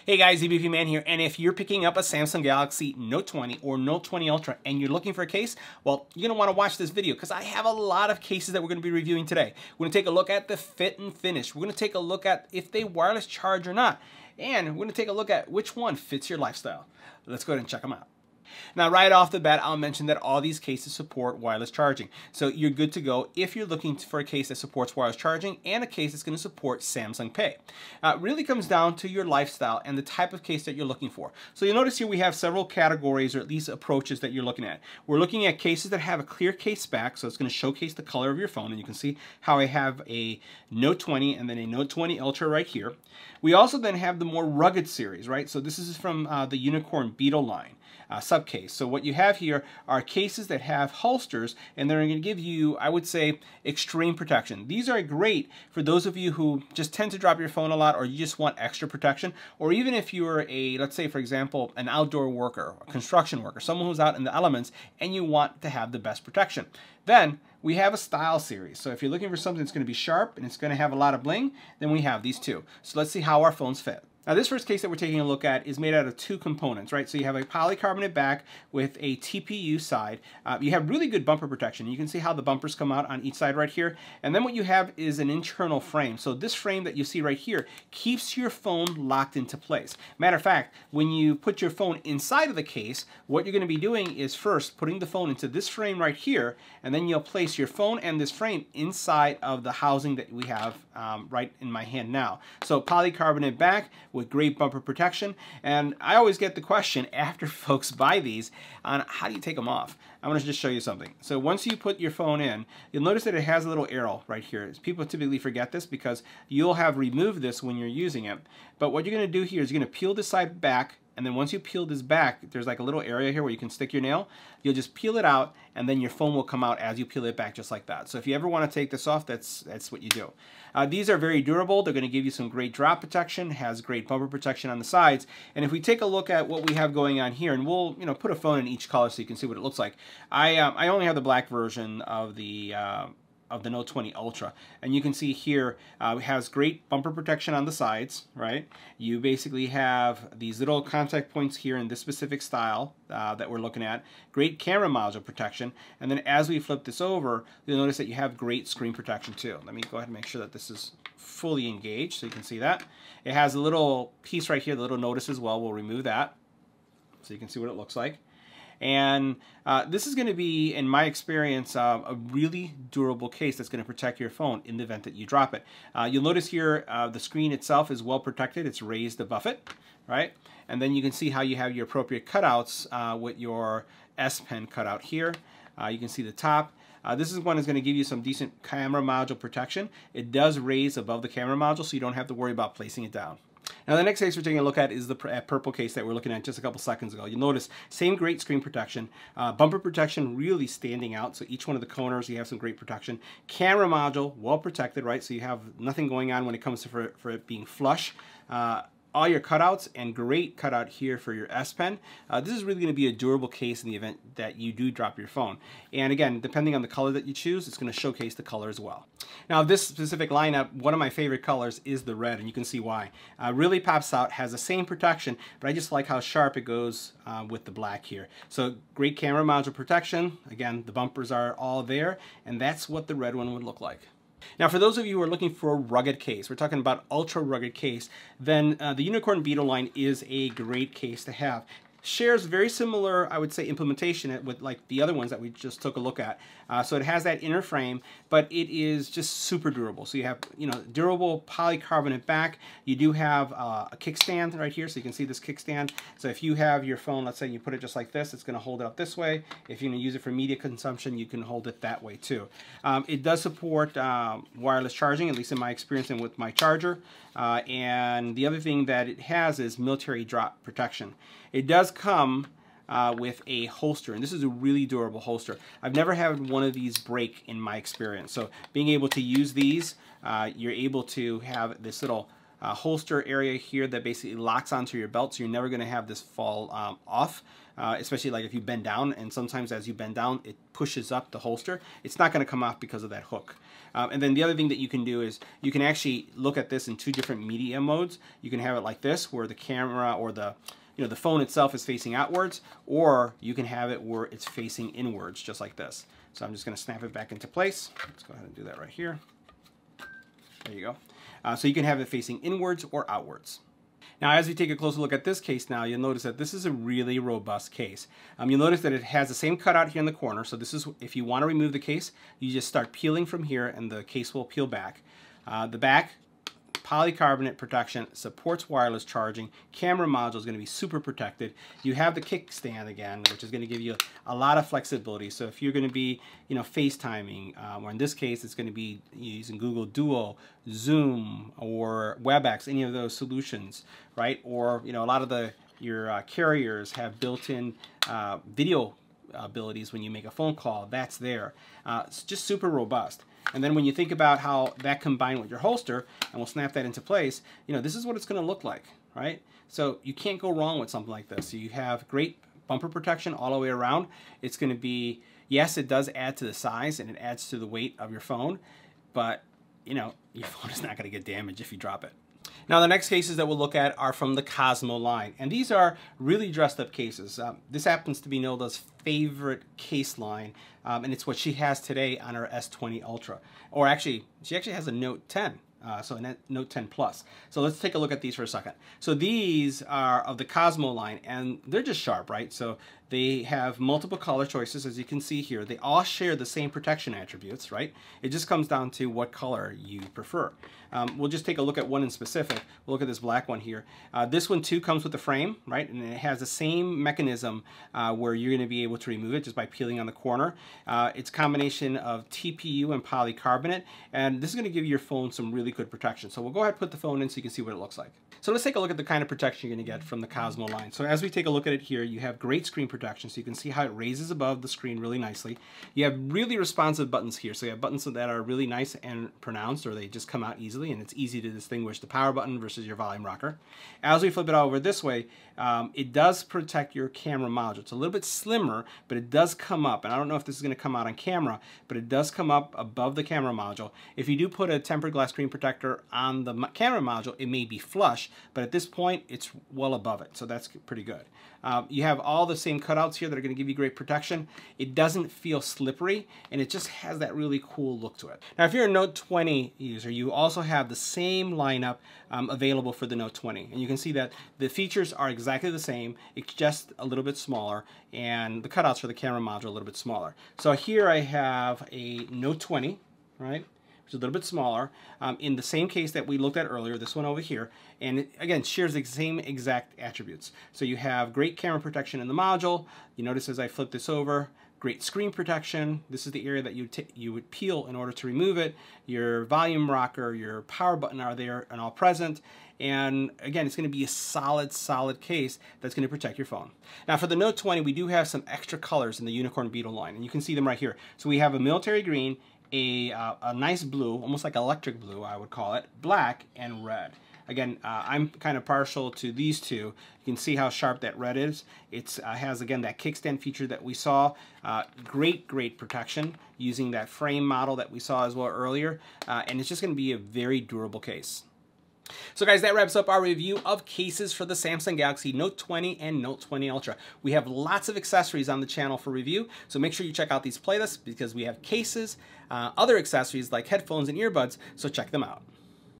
Hey guys, EBPMAN here, and if you're picking up a Samsung Galaxy Note 20 or Note 20 Ultra and you're looking for a case, well, you're going to want to watch this video because I have a lot of cases that we're going to be reviewing today. We're going to take a look at the fit and finish. We're going to take a look at if they wireless charge or not, and we're going to take a look at which one fits your lifestyle. Let's go ahead and check them out. Now, right off the bat, I'll mention that all these cases support wireless charging. So you're good to go if you're looking for a case that supports wireless charging and a case that's going to support Samsung Pay. It really comes down to your lifestyle and the type of case that you're looking for. So you'll notice here we have several categories or at least approaches that you're looking at. We're looking at cases that have a clear case back, so it's going to showcase the color of your phone, and you can see how I have a Note 20 and then a Note 20 Ultra right here. We also then have the more rugged series, right? So this is from the Unicorn Beetle line. Supcase. So what you have here are cases that have holsters, and they're going to give you, I would say, extreme protection. These are great for those of you who just tend to drop your phone a lot, or you just want extra protection, or even if you're a, let's say for example, an outdoor worker, a construction worker, someone who's out in the elements, and you want to have the best protection. Then we have a style series. So if you're looking for something that's going to be sharp and it's going to have a lot of bling, then we have these two. So let's see how our phones fit. Now this first case that we're taking a look at is made out of two components, right? So you have a polycarbonate back with a TPU side. You have really good bumper protection. You can see how the bumpers come out on each side right here. And then what you have is an internal frame. So this frame that you see right here keeps your phone locked into place. Matter of fact, when you put your phone inside of the case, what you're going to be doing is first putting the phone into this frame right here, and then you'll place your phone and this frame inside of the housing that we have right in my hand now. So polycarbonate back with great bumper protection. And I always get the question after folks buy these on how do you take them off. I want to just show you something. So once you put your phone in, you'll notice that it has a little arrow right here. People typically forget this because you'll have removed this when you're using it. But what you're going to do here is you're going to peel this side back, and then once you peel this back, there's like a little area here where you can stick your nail. You'll just peel it out, and then your phone will come out as you peel it back, just like that. So if you ever want to take this off, that's what you do. These are very durable. They're going to give you some great drop protection, has great bumper protection on the sides. And if we take a look at what we have going on here, and we'll put a phone in each color so you can see what it looks like. I only have the black version of the Note 20 Ultra, and you can see here it has great bumper protection on the sides, right? You basically have these little contact points here in this specific style that we're looking at, great camera module protection, and then as we flip this over, you'll notice that you have great screen protection too. Let me go ahead and make sure that this is fully engaged so you can see that. It has a little piece right here, the little notice as well. We'll remove that so you can see what it looks like. And this is going to be, in my experience, a really durable case that's going to protect your phone in the event that you drop it. You'll notice here the screen itself is well protected. It's raised above it, right? And then you can see how you have your appropriate cutouts with your S Pen cutout here. You can see the top. This is one that's going to give you some decent camera module protection. It does raise above the camera module, so you don't have to worry about placing it down. Now the next case we're taking a look at is the purple case that we're looking at just a couple seconds ago. You'll notice same great screen protection, bumper protection really standing out. So each one of the corners you have some great protection. Camera module well protected, right? So you have nothing going on when it comes to for it being flush. All your cutouts and great cutout here for your S Pen. This is really going to be a durable case in the event that you do drop your phone. And again, depending on the color that you choose, it's going to showcase the color as well. Now this specific lineup, one of my favorite colors is the red, and you can see why. Really pops out, has the same protection, but I just like how sharp it goes with the black here. So great camera module protection. Again, the bumpers are all there, and that's what the red one would look like. Now, for those of you who are looking for a rugged case, we're talking about ultra rugged case, then the Unicorn Beetle line is a great case to have. Shares very similar, I would say, implementation with like the other ones that we just took a look at. So it has that inner frame, but it is just super durable. So you have, durable polycarbonate back. You do have a kickstand right here, so you can see this kickstand. So if you have your phone, let's say you put it just like this, it's going to hold it up this way. If you're going to use it for media consumption, you can hold it that way too. It does support wireless charging, at least in my experience and with my charger. And the other thing that it has is military drop protection. It does come with a holster, and this is a really durable holster. I've never had one of these break in my experience. So being able to use these, you're able to have this little holster area here that basically locks onto your belt, so you're never going to have this fall off. Especially like if you bend down, and sometimes as you bend down, it pushes up the holster. It's not going to come off because of that hook. And then the other thing that you can do is you can actually look at this in two different media modes. You can have it like this, where the camera or the phone itself is facing outwards, or you can have it where it's facing inwards, just like this. So I'm just going to snap it back into place. Let's go ahead and do that right here. There you go. So you can have it facing inwards or outwards. Now, as we take a closer look at this case now, you'll notice that this is a really robust case. You'll notice that it has the same cutout here in the corner. So this is, if you want to remove the case, you just start peeling from here and the case will peel back. The back, polycarbonate protection, supports wireless charging. Camera module is going to be super protected. You have the kickstand again, which is going to give you a lot of flexibility. So if you're going to be, FaceTiming, or in this case, it's going to be using Google Duo, Zoom, or WebEx, any of those solutions, right? Or a lot of your carriers have built-in video abilities when you make a phone call. That's there. It's just super robust. And then when you think about how that combined with your holster, and we'll snap that into place, this is what it's going to look like, right? So you can't go wrong with something like this. So you have great bumper protection all the way around. It's going to be, yes, it does add to the size and it adds to the weight of your phone, but your phone is not going to get damaged if you drop it. Now, the next cases that we'll look at are from the Cosmo line, and these are really dressed up cases. This happens to be Nilda's favorite case line, and it's what she has today on her S20 Ultra. Or actually, she actually has a Note 10. So a Note 10 Plus. So let's take a look at these for a second. So these are of the Cosmo line, and they're just sharp, right? So they have multiple color choices, as you can see here. They all share the same protection attributes, right? It just comes down to what color you prefer. We'll just take a look at one in specific. We'll look at this black one here. This one too comes with the frame, right? And it has the same mechanism where you're going to be able to remove it just by peeling on the corner. It's a combination of TPU and polycarbonate, and this is going to give your phone some really good protection. So we'll go ahead and put the phone in so you can see what it looks like. So let's take a look at the kind of protection you're going to get from the Cosmo line. So as we take a look at it here, you have great screen protection, so you can see how it raises above the screen really nicely. You have really responsive buttons here, so you have buttons that are really nice and pronounced, or they just come out easily, and it's easy to distinguish the power button versus your volume rocker. As we flip it over this way, it does protect your camera module. It's a little bit slimmer, but it does come up, and I don't know if this is going to come out on camera, but it does come up above the camera module. If you do put a tempered glass screen protector on the camera module, it may be flush, but at this point, it's well above it, so that's pretty good. You have all the same cutouts here that are going to give you great protection. It doesn't feel slippery, and it just has that really cool look to it. Now, if you're a Note 20 user, you also have the same lineup available for the Note 20. And you can see that the features are exactly the same. It's just a little bit smaller, and the cutouts for the camera module are a little bit smaller. So here I have a Note 20, right? Which is a little bit smaller, in the same case that we looked at earlier, this one over here, and it, again, shares the same exact attributes. So you have great camera protection in the module. You notice as I flip this over, great screen protection. This is the area that you would peel in order to remove it. Your volume rocker, your power button are there and all present. And again, it's going to be a solid case that's going to protect your phone. Now for the Note 20, we do have some extra colors in the Unicorn Beetle line, and you can see them right here. So we have a military green, a nice blue, almost like electric blue, I would call it, black, and red. Again, I'm kind of partial to these two. You can see how sharp that red is. It has, again, that kickstand feature that we saw. Great protection using that frame model that we saw as well earlier. And it's just going to be a very durable case. So guys, that wraps up our review of cases for the Samsung Galaxy Note 20 and Note 20 Ultra. We have lots of accessories on the channel for review, so make sure you check out these playlists because we have cases, other accessories like headphones and earbuds, so check them out.